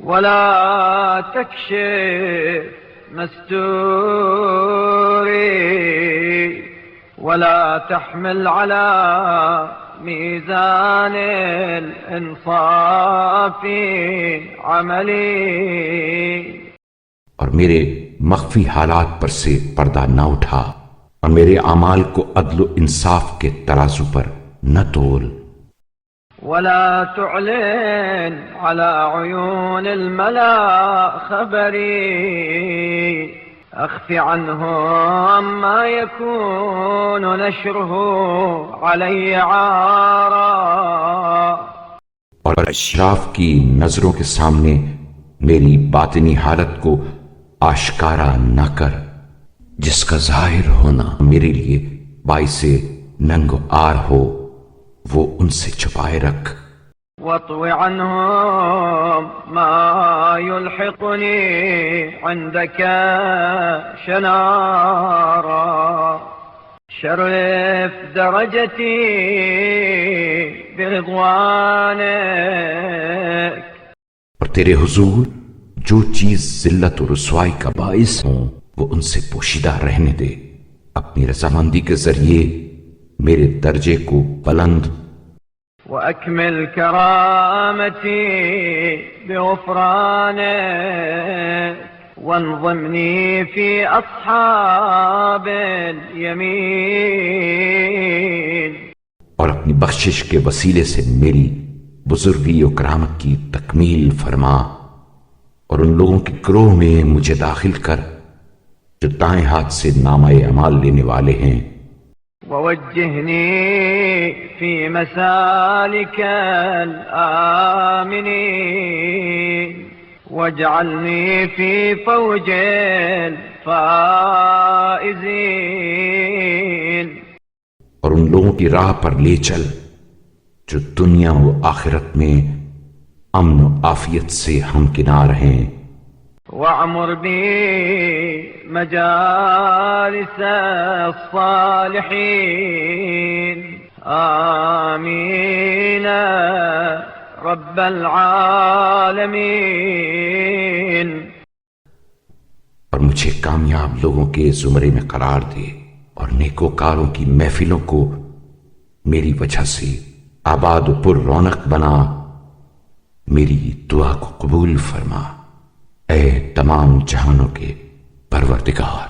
ولا تكشف مستوري ولا تحمل على میزان الانصاف عملی، اور میرے مخفی حالات پر سے پردہ نہ اٹھا، اور میرے اعمال کو عدل و انصاف کے ترازو پر نہ تول۔ ولا تعلن على عيون الملا خبري اخفي عنهم ما يكون نشره علي عارا، اور اشراف کی نظروں کے سامنے میری باطنی حالت کو آشکارا نہ کر، جس کا ظاہر ہونا میرے لیے باعث ننگ و آر ہو وہ ان سے چھپائے رکھ۔ واطو عنهم ما يلحقني عندك شنارا، شرف درجتي برضوانك، اور تیرے حضور جو چیز ذلت و رسوائی کا باعث ہوں وہ ان سے پوشیدہ رہنے دے، اپنی رضامندی کے ذریعے میرے درجے کو بلند۔ وأكمل كرامتي بغفرانك، وانظمني في أصحاب اليمين، اور اپنی بخشش کے وسیلے سے میری بزرگی و کرامت کی تکمیل فرما، اور ان لوگوں کے گروہ میں مجھے داخل کر جو دائیں ہاتھ سے نامہ اعمال لینے والے ہیں۔ ووجهني في مسالك الآمنين، واجعلني في فوج الفائزين، اور ان لوگوں کی راہ پر لے چل جو دنیا و آخرت میں امن و عافیت سے ہمکنار ہیں۔ وَاعْمُرْ بِي مجالس الصالحين، آمين رب العالمين، اور مجھے کامیاب لوگوں کے زمرے میں قرار دے، اور نیکوکاروں کی محفلوں کو میری وجہ سے آباد و پر رونق بنا، میری دعا کو قبول فرما، اے تمام جہانوں کے پروردگار۔